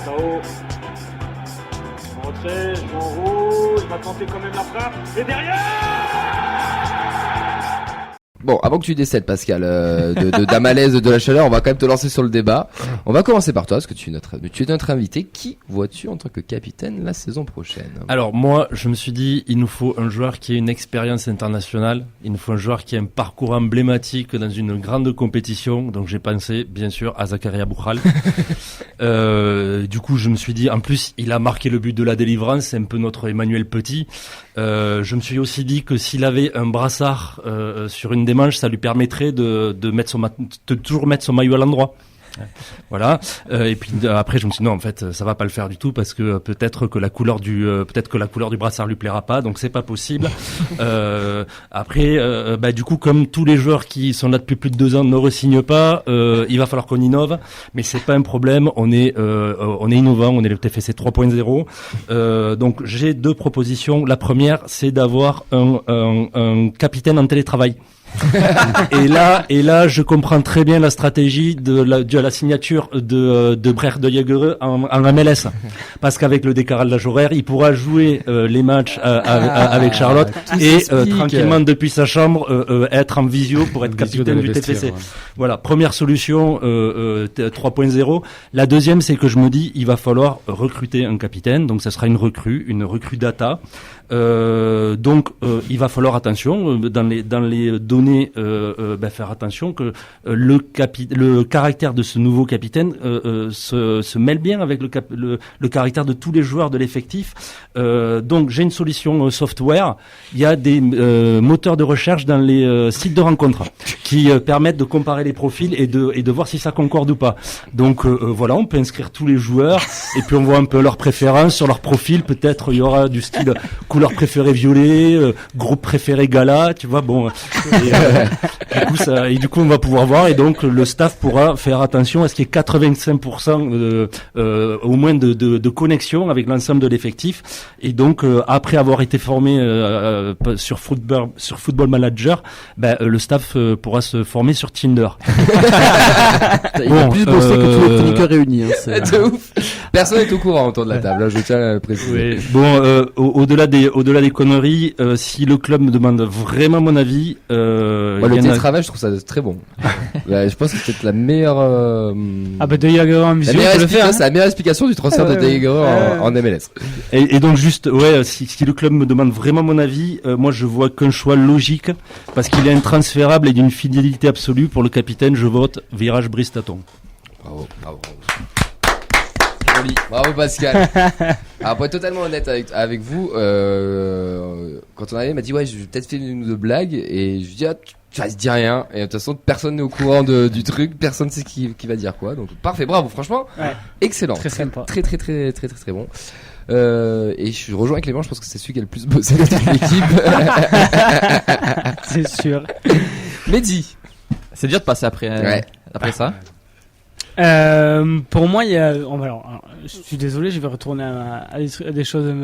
Sao. En retrait, joue en haut, il va tenter quand même la frappe. Et derrière! Bon, avant que tu décèdes, Pascal, d'un malaise, de la chaleur, on va quand même te lancer sur le débat. On va commencer par toi, parce que tu es notre invité. Qui vois-tu en tant que capitaine la saison prochaine? Alors moi, je me suis dit, il nous faut un joueur qui ait une expérience internationale. Il nous faut un joueur qui ait un parcours emblématique dans une grande compétition. Donc j'ai pensé, bien sûr, à Zakaria Boukhral. Du coup, je me suis dit, en plus, il a marqué le but de la délivrance. C'est un peu notre Emmanuel Petit. Je me suis aussi dit que s'il avait un brassard sur une des manches, ça lui permettrait de toujours mettre son maillot à l'endroit. Voilà. Et puis après, je me suis dit non, en fait, ça va pas le faire du tout parce que peut-être que la couleur du brassard lui plaira pas, donc c'est pas possible. Après, du coup, comme tous les joueurs qui sont là depuis plus de 2 ans ne re-signent pas, il va falloir qu'on innove, mais c'est pas un problème. On est innovant, on est le TFC 3.0. Donc j'ai 2 propositions. La première, c'est d'avoir un capitaine en télétravail. et là, je comprends très bien la stratégie de la signature de Brecht de Jaegereux en MLS, parce qu'avec le décalage horaire, il pourra jouer les matchs avec Charlotte et tranquillement depuis sa chambre être en visio pour être capitaine du TFC. Ouais. Voilà, première solution 3.0. La deuxième, c'est que je me dis, il va falloir recruter un capitaine, donc ça sera une recrue data. Donc il va falloir attention dans les données, faire attention que le caractère de ce nouveau capitaine se mêle bien avec le caractère de tous les joueurs de l'effectif. Donc j'ai une solution software. Il y a des moteurs de recherche dans les sites de rencontres qui permettent de comparer les profils et de voir si ça concorde ou pas. Donc voilà, on peut inscrire tous les joueurs et puis on voit un peu leurs préférences sur leur profil. Peut-être il y aura du style couleur préférée violet, groupe préféré gala, tu vois, bon. Du coup, on va pouvoir voir, et donc le staff pourra faire attention à ce qu'il y ait 85% au moins de connexion avec l'ensemble de l'effectif. Et donc, après avoir été formé sur Football Manager, le staff pourra se former sur Tinder. Il a plus bossé que tous les chroniqueurs réunis. Hein, de ouf. Personne n'est au courant autour de la table, là, je tiens à le préciser. Oui. Bon, au-delà des conneries, si le club me demande vraiment mon avis, le télétravail, je trouve ça très bon. Je pense que c'est peut-être la meilleure. De Jaegereux en visio, c'est la meilleure explication du transfert de Jaegereux en MLS. Et donc juste, si le club me demande vraiment mon avis, moi je vois qu'un choix logique, parce qu'il est intransférable et d'une fidélité absolue pour le capitaine. Je vote Virage Bristaton. Bravo. Bravo Pascal. Alors pour être totalement honnête avec vous, quand on arrivait, il m'a dit ouais, je vais peut-être faire une ou 2 blagues, et je lui dis ça se dit rien, et de toute façon personne n'est au courant du truc, personne ne sait qui va dire quoi, donc parfait, bravo, franchement, excellent, très sympa, très bon. Et je rejoins Clément, je pense que c'est celui qui a le plus bossé de toute l'équipe. C'est sûr. Mehdi, c'est dur de passer après ça. Pour moi, il y a. Alors, je suis désolé, je vais retourner à des choses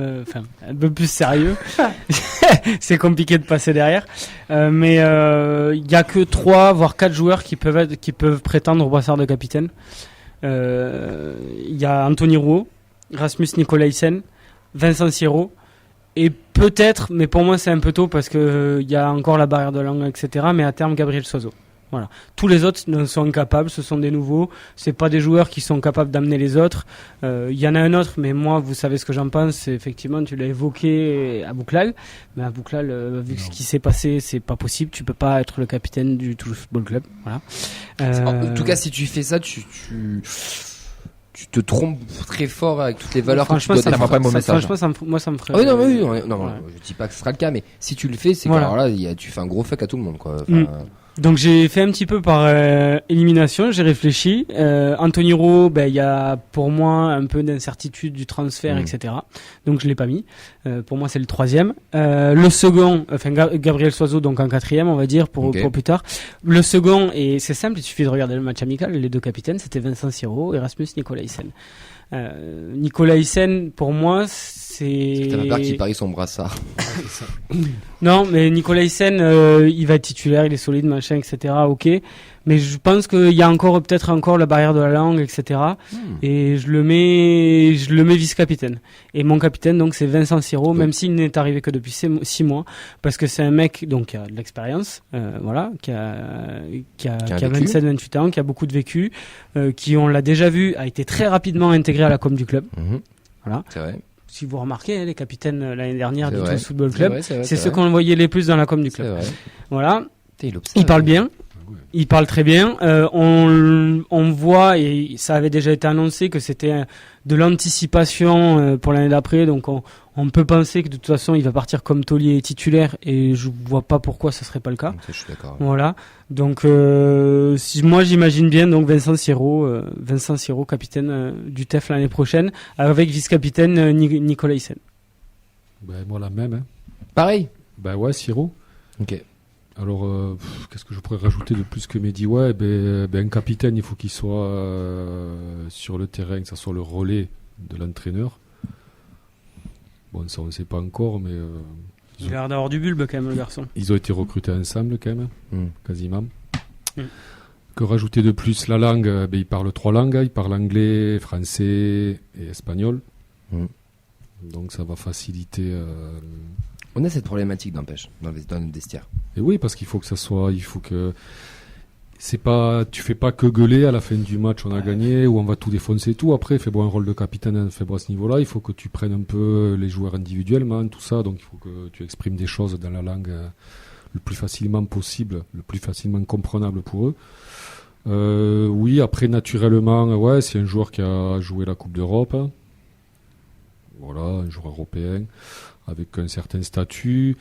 un peu plus sérieux. C'est compliqué de passer derrière, mais il y a que 3 voire 4 joueurs qui peuvent prétendre au brassard de capitaine. Il y a Anthony Rouault, Rasmus Nicolaisen, Vincent Siro, et peut-être, mais pour moi c'est un peu tôt parce que il y a encore la barrière de langue, etc. Mais à terme, Gabriel Soiseau. Voilà. Tous les autres ne sont incapables, ce sont des nouveaux. C'est pas des joueurs qui sont capables d'amener les autres. Il y en a un autre, mais moi, vous savez ce que j'en pense. C'est effectivement, tu l'as évoqué, à Bouklal. Mais à Bouklal, vu ce qui s'est passé, c'est pas possible. Tu peux pas être le capitaine du Toulouse Football Club. Voilà. En tout cas, si tu fais ça, tu te trompes très fort avec toutes les valeurs que tu dois défendre. Pas mon message. Franchement, ça me ferait. Oui, je dis pas que ce sera le cas, mais si tu le fais, c'est alors là, tu fais un gros fuck à tout le monde, quoi. Donc j'ai fait un petit peu par élimination, j'ai réfléchi. Anthony Rouault, il y a pour moi un peu d'incertitude du transfert, etc. Donc je l'ai pas mis. Pour moi c'est le 3e. Le second, Gabriel Soiseau, donc en 4e, on va dire pour plus tard. Le second, et c'est simple, il suffit de regarder le match amical. Les 2 capitaines, c'était Vincent Siro et Rasmus Nicolaisen. Nicolaisen, pour moi, c'est un père qui parie son brassard. Non, mais Nicolaisen, il va être titulaire, il est solide, machin, etc. Ok, mais je pense qu'il y a peut-être encore la barrière de la langue, etc. Et je le mets vice-capitaine. Et mon capitaine, donc, c'est Vincent Siro, même s'il n'est arrivé que depuis 6 mois, parce que c'est un mec donc qui a de l'expérience, voilà, qui a 27-28 ans, qui a beaucoup de vécu, qui, on l'a déjà vu, a été très rapidement intégré à la com du club. Voilà. C'est vrai. Si vous remarquez, les capitaines l'année dernière C'est du vrai. Toulouse Football Club, C'est c'est ceux vrai. qu'on voyait les plus dans la com du C'est club. vrai. Voilà. Il observe. Il parle bien. Il parle très bien. On voit, et ça avait déjà été annoncé, que c'était de l'anticipation pour l'année d'après. Donc on peut penser que de toute façon il va partir comme taulier titulaire, et je vois pas pourquoi ce serait pas le cas. Ça, je suis d'accord. Voilà. Donc moi j'imagine bien donc Vincent Siro, capitaine du TEF l'année prochaine, avec vice-capitaine Nicolas Hyssen. Ben, moi, la même. Hein. Pareil. Ben ouais, Siro. Ok. Alors, qu'est-ce que je pourrais rajouter de plus que Mehdi? Ouais, un capitaine, il faut qu'il soit sur le terrain, que ça soit le relais de l'entraîneur. Bon, ça, on ne sait pas encore, mais Il a l'air d'avoir du bulbe quand même, le garçon. ils ont été recrutés ensemble, quand même, quasiment. Mm. Que rajouter de plus? La langue, il parle 3 langues. Il parle anglais, français et espagnol. Donc, ça va faciliter... On a cette problématique d'empêche dans le vestiaire. Et oui, parce qu'il faut que ça soit, il faut que c'est pas, tu fais pas que gueuler à la fin du match, on a gagné ou on va tout défoncer et tout. Après, fais-moi un rôle de capitaine, fais-moi à ce niveau-là. Il faut que tu prennes un peu les joueurs individuellement, tout ça. Donc il faut que tu exprimes des choses dans la langue le plus facilement possible, le plus facilement comprenable pour eux. Oui, après naturellement, ouais, c'est un joueur qui a joué la Coupe d'Europe. Voilà, un joueur européen. Avec un certain statut,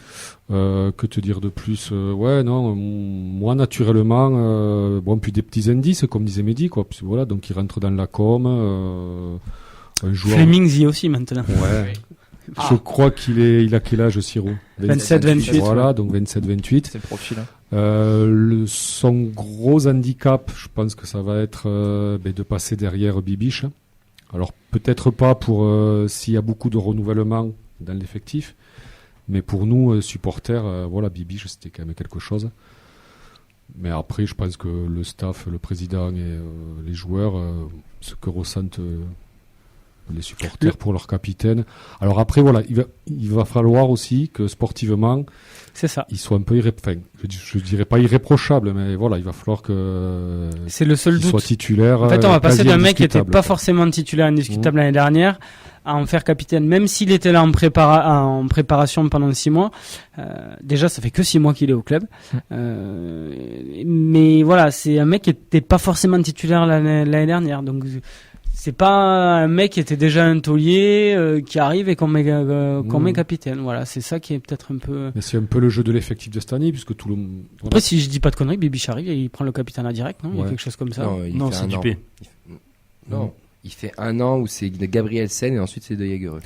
que te dire de plus? Ouais, non, moi naturellement, puis des petits indices, comme disait Mehdi, quoi. Puis, voilà, donc il rentre dans la com, un joueur. Fleming y aussi maintenant. Ouais. Je crois il a quel âge, Siro? 27-28. Voilà, donc 27-28. C'est le profil. Hein. Son gros handicap, je pense que ça va être de passer derrière Bibiche. Alors peut-être pas pour s'il y a beaucoup de renouvellement dans l'effectif, mais pour nous supporters, Bibiche c'était quand même quelque chose. Mais après, je pense que le staff, le président et les joueurs, ce que ressentent les supporters pour leur capitaine. Alors après, voilà, il va falloir aussi que sportivement, c'est ça. Ils soient un peu je dirais pas irréprochables, mais voilà, il va falloir que c'est le seul qu'il doute. soit titulaire. En fait, on va passer d'un mec qui était pas quoi. forcément titulaire indiscutable l'année dernière à en faire capitaine, même s'il était là en préparation pendant 6 mois. Déjà, ça fait que 6 mois qu'il est au club. Mais voilà, c'est un mec qui était pas forcément titulaire l'année dernière, donc c'est pas un mec qui était déjà un taulier qui arrive et qu'on met capitaine. Voilà, c'est ça qui est peut-être un peu. Mais c'est un peu le jeu de l'effectif de cette année, puisque tout le. Voilà. Après, si je dis pas de conneries, Bibiche arrive et il prend le capitaine à direct, non? Il y a quelque chose comme ça. Non, c'est Dupé. Non, il fait 1 an où c'est Gabriel Sen et ensuite c'est De Jagereux.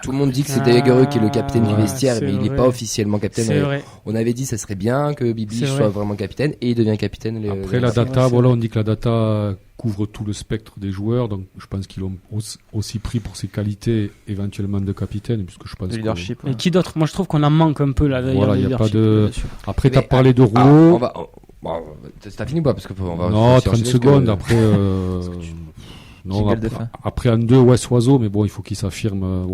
Tout le monde dit que c'est De Jagereux qui est le capitaine du vestiaire, mais il n'est pas officiellement capitaine. C'est vrai. On avait dit que ça serait bien que Bibiche soit vraiment capitaine, et il devient capitaine. Après la data, on dit que la data couvre tout le spectre des joueurs, donc je pense qu'ils l'ont aussi pris pour ses qualités éventuellement de capitaine, puisque je pense Le leadership. Et qui d'autre? Moi, je trouve qu'on en manque un peu là. Voilà, il n'y a pas de. Là-dessus. Après, t'as parlé de Rouault. T'as fini ou pas? Parce que on va. Non, 30 secondes après. Non, après en 2, Soiseau, mais bon, il faut qu'il s'affirme.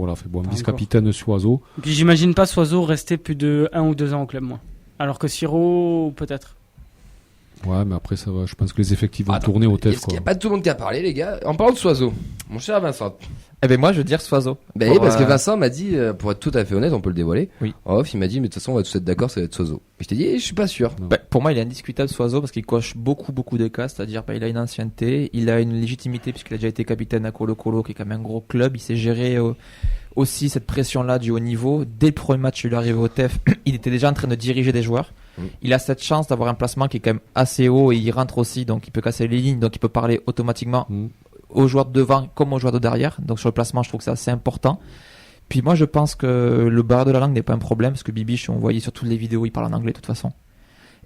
Vice-capitaine Soiseau. Et puis j'imagine pas Soiseau rester plus de 1 ou 2 ans au club, moi. Alors que Siro, peut-être. Ouais, mais après, ça va. Je pense que les effectifs vont tourner au TEF. Est-ce qu'il n'y a pas tout le monde qui a parlé, les gars? En parlant de Soiseau, mon cher Vincent. Eh ben moi, je veux dire Soiseau. Ben oui, parce que Vincent m'a dit, pour être tout à fait honnête, on peut le dévoiler. Oui. En off, il m'a dit, mais de toute façon, on va tous être d'accord, ça va être Soiseau. Et je t'ai dit, je suis pas sûr. Pour moi, il est indiscutable Soiseau parce qu'il coche beaucoup de cas, c'est-à-dire il a une ancienneté, il a une légitimité puisqu'il a déjà été capitaine à Colo-Colo, qui est quand même un gros club. Il sait gérer aussi cette pression-là du haut niveau. Dès le premier match, il est arrivé au TEF, il était déjà en train de diriger des joueurs. Il a cette chance d'avoir un placement qui est quand même assez haut et il rentre aussi, donc il peut casser les lignes, donc il peut parler automatiquement aux joueurs de devant comme aux joueurs de derrière. Donc sur le placement, je trouve que c'est assez important. Puis moi, je pense que le barrage de la langue n'est pas un problème parce que Bibiche, on voyait sur toutes les vidéos, il parle en anglais de toute façon.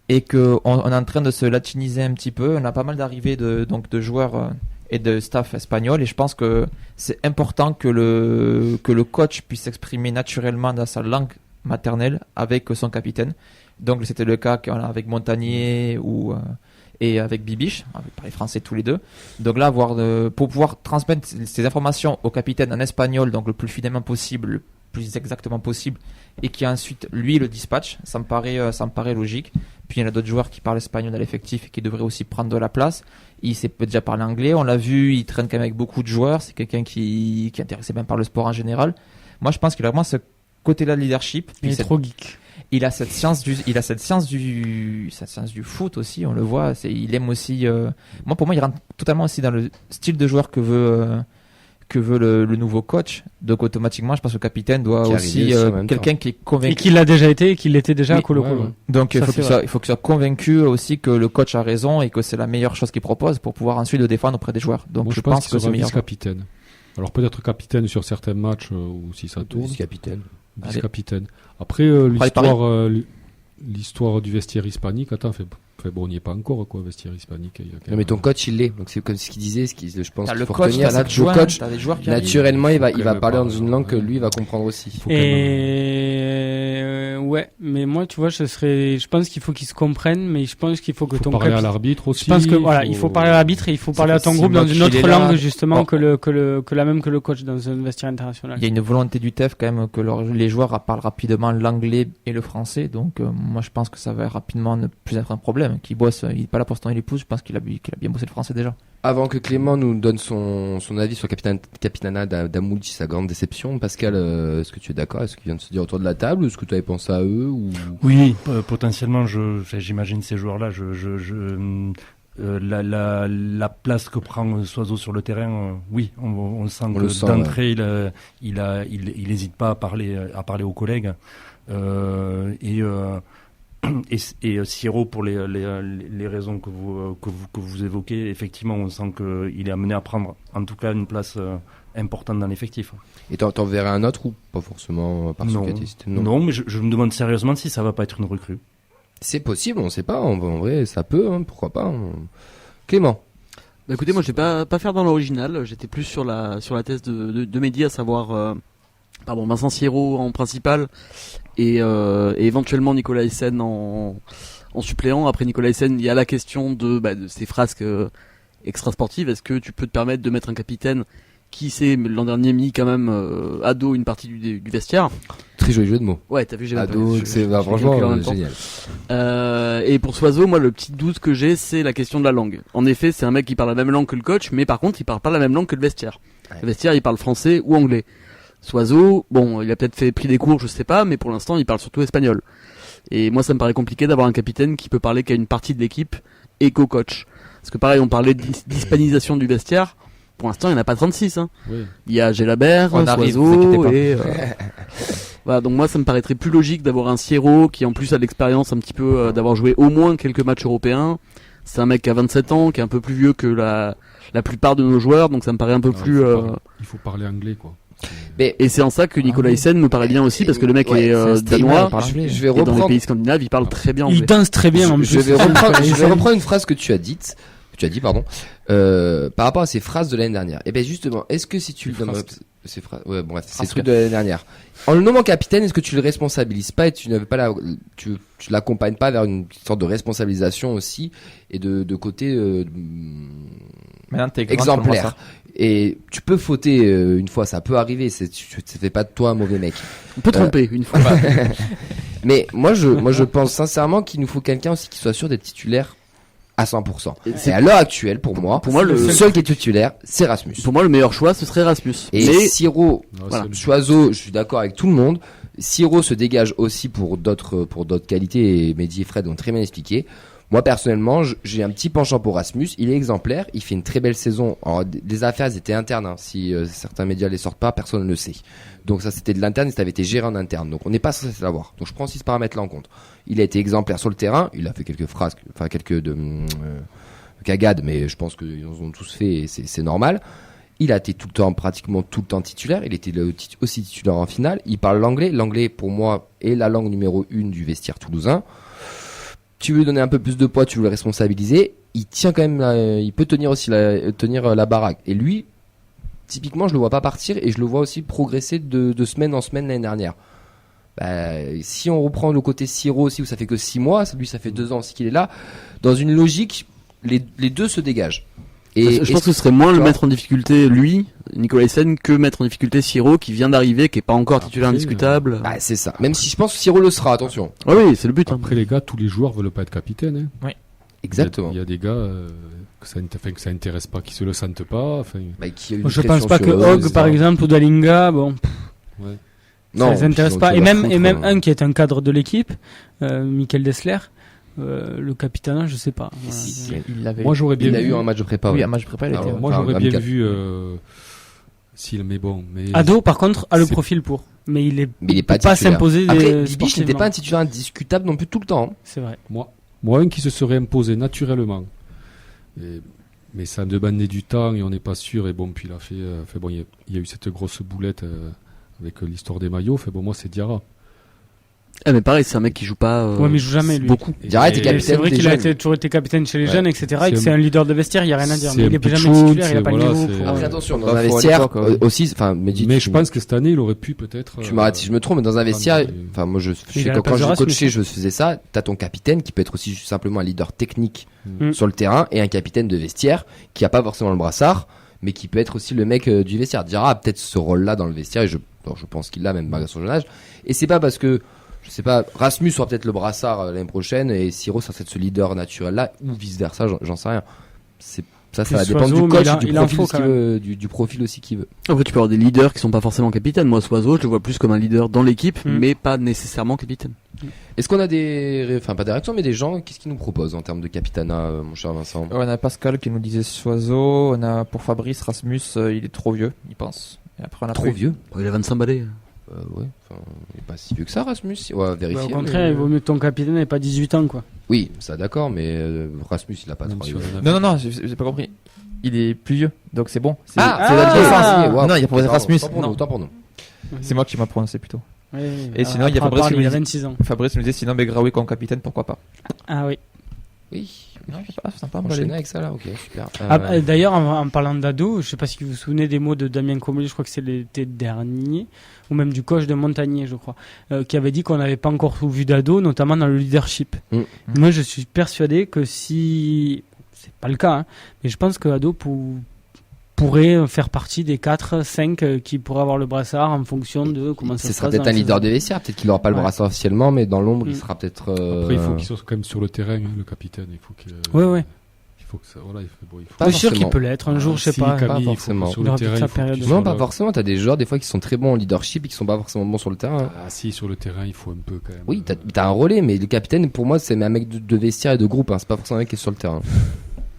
Et qu'on est en train de se latiniser un petit peu. On a pas mal d'arrivées de joueurs et de staff espagnol et je pense que c'est important que le coach puisse s'exprimer naturellement dans sa langue maternelle avec son capitaine. Donc c'était le cas avec Montagnier et avec Bibiche, avec les Français tous les deux. Donc là, pour pouvoir transmettre ces informations au capitaine en espagnol, donc le plus fidèlement possible, le plus exactement possible, et qui ensuite lui le dispatch, ça me paraît logique. Puis il y en a d'autres joueurs qui parlent espagnol à l'effectif et qui devraient aussi prendre de la place. Il sait déjà parler anglais, on l'a vu, il traîne quand même avec beaucoup de joueurs, c'est quelqu'un qui est intéressé même par le sport en général. Moi je pense qu'il a vraiment ce côté-là de leadership. Il est trop geek. Il a cette science du foot aussi, on le voit. Il aime aussi. Pour moi, il rentre totalement aussi dans le style de joueur que veut le nouveau coach. Donc automatiquement, je pense que le capitaine doit aussi quelqu'un qui est convaincu. Et qu'il l'a déjà été et qu'il l'était déjà à Colo Colo. Ouais. Donc il faut qu'il soit convaincu aussi que le coach a raison et que c'est la meilleure chose qu'il propose pour pouvoir ensuite le défendre auprès des joueurs. Donc moi, je pense que c'est meilleur. Vice-capitaine. Alors peut-être capitaine sur certains matchs ou si ça tourne. Vice-capitaine. Vice-capitaine. Après, l'histoire du vestiaire hispanique, on n'y est pas encore, quoi, vestiaire hispanique. Non, mais ton coach, il l'est. Donc c'est comme ce qu'il disait, je pense qu'il faut coach, retenir. Le coach, naturellement, il va parler dans une langue que ouais. lui va comprendre aussi. Ouais, mais moi, tu vois, je pense qu'il faut qu'ils se comprennent, mais je pense qu'il faut que ton parler à l'arbitre aussi. Je pense que il faut parler à l'arbitre et il faut parler à ton groupe dans une autre langue, justement, que la même que le coach dans un vestiaire international. Il y a une volonté du TEF quand même que les joueurs parlent rapidement l'anglais et le français, donc moi je pense que ça va rapidement ne plus être un problème. Qu'il bosse, il n'est pas là pour se tendre les pouces, je pense qu'il a bien bossé le français déjà. Avant que Clément nous donne son avis sur Capitanat d'Amoulti, sa grande déception, Pascal, est-ce que tu es d'accord? Est-ce qu'il vient de se dire autour de la table? Est-ce que tu avais pensé à eux ou... Oui, potentiellement, j'imagine ces joueurs-là. La place que prend Soiseau sur le terrain, oui, on sent que d'entrée, ouais. il n'hésite pas à parler aux collègues. Et Siro, pour les raisons que vous évoquez, effectivement, on sent qu'il est amené à prendre, en tout cas, une place importante dans l'effectif. Et t'en verrais un autre ou pas forcément par non. Non, mais je me demande sérieusement si ça va pas être une recrue. C'est possible, on sait pas. En vrai, ça peut, pourquoi pas. Clément. Bah écoutez, moi je vais pas faire dans l'original. J'étais plus sur la thèse de Mehdi, à savoir Vincent Siro en principal et éventuellement Nicolas Hyssen en suppléant. Après Nicolas Hyssen, il y a la question de ces frasques extra-sportives. Est-ce que tu peux te permettre de mettre un capitaine qui s'est l'an dernier mis quand même à dos une partie du vestiaire? Très joli jeu de mots. Ouais, t'as vu, j'ai à dos, c'est franchement génial. Et pour Soiseau, moi le petit doute que j'ai, c'est la question de la langue. En effet, c'est un mec qui parle la même langue que le coach, mais par contre il parle pas la même langue que le vestiaire. Ouais. Le vestiaire, il parle français ou anglais. Soiseau, bon, il a peut-être pris des cours, je sais pas, mais pour l'instant il parle surtout espagnol. Et moi ça me paraît compliqué d'avoir un capitaine qui peut parler qu'à une partie de l'équipe et qu'au coach. Parce que pareil, on parlait d'hispanisation du vestiaire. Pour l'instant, il n'y en a pas 36. Hein. Oui. Il y a Gélabert, Soiseau et... Voilà, donc moi, ça me paraîtrait plus logique d'avoir un Sierro qui en plus a l'expérience un petit peu d'avoir joué au moins quelques matchs européens. C'est un mec qui a 27 ans, qui est un peu plus vieux que la plupart de nos joueurs, donc ça me paraît un peu plus... Il faut parler anglais, quoi. Et c'est en ça que Nicolas Hyssen me paraît bien aussi, parce que le mec est danois, je vais reprendre... et dans les pays scandinaves, il parle très bien anglais. Il danse très bien. Je vais reprendre une phrase que tu as dit, par rapport à ces phrases de l'année dernière. Et bien justement, est-ce que si tu le donnes ces phrases, ouais, bon, bref, ces trucs de l'année dernière, en le nommant capitaine, est-ce que tu le responsabilises pas et tu n'avais pas tu l'accompagnes pas vers une sorte de responsabilisation aussi et de côté exemplaire? Et tu peux fauter une fois, ça peut arriver. Ça fait pas de toi un mauvais mec. On peut tromper une fois. Mais moi je pense sincèrement qu'il nous faut quelqu'un aussi qui soit sûr d'être titulaire à 100%. Et à l'heure actuelle, pour moi, le seul qui est titulaire, c'est Rasmus. Pour moi, le meilleur choix, ce serait Rasmus. Et Siro, Choiseau, je suis d'accord avec tout le monde. Siro se dégage aussi pour d'autres qualités, et Mehdi et Fred ont très bien expliqué. Moi, personnellement, j'ai un petit penchant pour Rasmus. Il est exemplaire. Il fait une très belle saison. Alors, les affaires, elles étaient internes. Hein. Si certains médias les sortent pas, personne ne le sait. Donc ça, c'était de l'interne et ça avait été géré en interne. Donc on n'est pas censé savoir. Donc je prends aussi ce paramètre-là en compte. Il a été exemplaire sur le terrain. Il a fait quelques phrases, quelques cagades, mais je pense qu'ils en ont tous fait et c'est normal. Il a été pratiquement tout le temps titulaire. Il était aussi titulaire en finale. Il parle l'anglais. L'anglais, pour moi, est la langue numéro 1 du vestiaire toulousain. Tu veux lui donner un peu plus de poids, tu veux le responsabiliser. Il tient quand même, il peut tenir aussi la baraque. Et lui, typiquement, je le vois pas partir et je le vois aussi progresser de semaine en semaine l'année dernière. si on reprend le côté Siro aussi où ça fait que 6 mois, lui ça fait 2 ans aussi qu'il est là, dans une logique, les deux se dégagent. Je pense que ce serait moins le mettre en difficulté, lui, Nicolaisen, que mettre en difficulté Siro, qui vient d'arriver, qui est pas encore titulaire indiscutable. Bah, c'est ça. Même si je pense que Siro le sera, attention. Ah oui, c'est le but. Après, les gars, tous les joueurs veulent pas être capitaine. Hein. Exactement. Il y a des gars que ça intéresse pas, qui se le sentent pas. Enfin, Qui a eu une Je pense pression pas sur que eux, Hogg, etc. par exemple, ou Dalinga, bon, ouais. ça les intéresse pas. Et même un un qui est un cadre de l'équipe, Michael Dessler, le capitaine, je sais pas. Voilà. Il l'avait. Moi, j'aurais bien Il a vu. eu un match de prépa. Oui, ouais. un match prépa, il Ah était. ouais. Moi, Enfin, j'aurais bien 24. vu. S'il mais bon, mais. Ado, par contre, a le C'est- profil pour. Mais il Mais il est peut pas pas titulaire. s'imposer. Après, Bibiche n'était sportivement. pas un titulaire indiscutable non plus tout le temps. hein. C'est vrai. Moi, un qui se serait imposé naturellement. Mais ça a demandé du temps et on n'est pas sûr. Et bon, puis il a fait bon, il y a eu cette grosse boulette avec l'histoire des maillots. Fait bon, moi, c'est Diarra. Ah, mais pareil, c'est un mec qui joue pas. Ouais, mais il joue jamais, lui. Beaucoup. Diarra était Et- capitaine. C'est vrai des qu'il a jeunes. toujours été capitaine chez les Ouais. jeunes, etc. Et que C'est c'est un- un leader de vestiaire, il n'y a rien à dire. c'est Mais un il est jamais pitchoun, titulaire, il n'a pas le voilà, niveau c'est- pour. Après, attention, dans Pas un faux à vestiaire l'époque, ouais. aussi, enfin, Mehdi, Mais tu- je pense que cette année, il aurait pu peut-être. Tu m'arrêtes si je me trompe, mais dans un vestiaire, prendre- enfin moi je Il sais a que la quand place je de Rasmus. coachais, je faisais ça. T'as ton capitaine qui peut être aussi simplement un leader technique Mm. sur le terrain et un capitaine de vestiaire qui a pas forcément le brassard, mais qui peut être aussi le mec du vestiaire. Diarra a peut-être ce rôle-là dans le vestiaire et je pense qu'il l'a même malgré son jeune âge. Et c'est pas parce que je sais pas, Rasmus aura peut-être le brassard l'année prochaine et Siro sera peut-être ce leader naturel-là ou vice versa, j'en sais rien. Ça Puis va dépendre Soiseau, du mais coach, il et du il en profil, faut ce qu'il quand veut, du profil aussi qu'il veut. Après, tu peux avoir des leaders qui sont pas forcément capitaines. Moi, Soiseau, je le vois plus comme un leader dans l'équipe, Mm. mais pas nécessairement capitaine. Est-ce qu'on a enfin pas des réactions, mais des gens, qu'est-ce qu'ils nous proposent en termes de capitana, mon cher Vincent? On a Pascal qui nous disait Soiseau. On a pour Fabrice Rasmus, il est trop vieux, il pense. Et après, on a Trop pas eu- vieux? Il a 25 balais. Ouais, enfin, il est pas si vieux que ça, Rasmus. On va Bah, vérifier. au mais- contraire, il vaut mieux que ton capitaine n'ait pas 18 ans, quoi. Oui, ça d'accord, mais Rasmus, il a pas Même trop. si on en a- Non, j'ai pas compris. Il est plus vieux, donc c'est bon. C'est Ah, c'est ah, l'adolescence. wow. Non, il y a proposé Pardon, Rasmus. autant pour nous, Non. autant pour nous. C'est moi qui m'a prononcé plutôt. Oui, Et sinon, il y a après, Fabrice qui il a nous dit- 26 ans. Fabrice nous disait sinon Begraoui comme capitaine, pourquoi pas. Ah oui. Oui. Non, c'est sympa, Enchaîner avec ça là, ok, super. D'ailleurs, en parlant d'ado, je sais pas si vous vous souvenez des mots de Damien Comolli, je crois que c'est l'été dernier, ou même du coach de Montagnier, je crois, qui avait dit qu'on n'avait pas encore tout vu d'ado, notamment dans le leadership. Mm. Moi, je suis persuadé que c'est pas le cas, hein, mais je pense que ado pourrait faire partie des 4-5 qui pourraient avoir le brassard en fonction de comment ça Ce se sera passe. peut-être dans un la leader saison. des vestiaires, peut-être qu'il aura pas le Ouais. brassard officiellement, mais dans l'ombre, il Mm. sera peut-être. Après, il faut qu'il soit quand même sur le terrain, hein, le capitaine. Il faut que. Ouais. Il faut que ça. Voilà, il faut. Pas Je suis sûr forcément. qu'il peut l'être un jour, je sais Si, pas. Camille, pas il faut que forcément. sur Il le aura terrain, peut-être sa il faut que période tu de- sois Non, pas là. forcément. T'as des joueurs des fois qui sont très bons en leadership et qui sont pas forcément bons sur le terrain. Ah, si, sur le terrain, il faut un peu quand même. Oui, t'as un relais, mais le capitaine, pour moi, c'est un mec de vestiaire et de groupe. Hein. C'est pas forcément un mec qui est sur le terrain.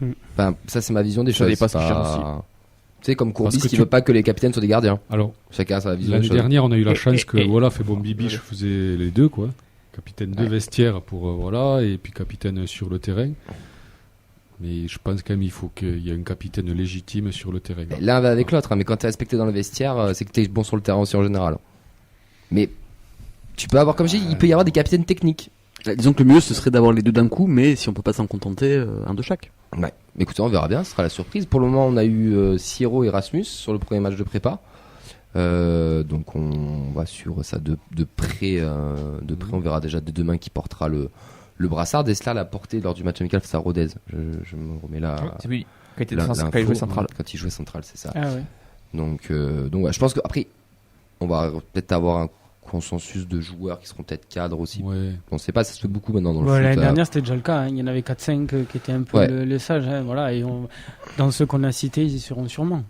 Mm. Enfin, ça, c'est ma vision des Ça choses. dépend c'est ce qu'il pas- cherche aussi. Tu sais, comme Courbis Parce que qui tu- veut pas que les capitaines soient des gardiens. Alors, Chacun a sa vision des l'année choses. dernière, on a eu la Et- chance et- que, et- voilà, fait bon, Bibiche faisait les deux, quoi. Capitaine de Ouais. vestiaire pour, voilà, et puis capitaine sur le terrain. Mais je pense quand même il faut qu'il y ait un capitaine légitime sur le terrain. L'un va avec l'autre, hein, mais quand t'es respecté dans le vestiaire, c'est que t'es bon sur le terrain aussi en général. Mais tu peux avoir, comme je dis, il peut y avoir des capitaines techniques. Disons que le mieux, ce serait d'avoir les deux d'un coup, mais si on peut pas s'en contenter, un de chaque. Ouais. Mais écoutez, on verra bien, ce sera la surprise. Pour le moment, on a eu Siro et Rasmus sur le premier match de prépa. Donc on va suivre ça de près. On verra déjà dès demain qui portera le brassard. Dessler l'a porté lors du match amical face à Rodez. Je me remets là. C'est lui, quand il était l'info, quand il jouait central. Quand il jouait central, c'est ça. Ah ouais. Donc ouais, je pense qu'après, on va peut-être avoir un consensus de joueurs qui seront peut-être cadres aussi. Ouais. On sait pas, ça se fait beaucoup maintenant dans le Bon, foot. l'année dernière, c'était déjà le cas. Hein. Il y en avait 4-5 qui étaient un peu Ouais. les sages. Hein, voilà, et dans ceux qu'on a cités, ils y seront sûrement.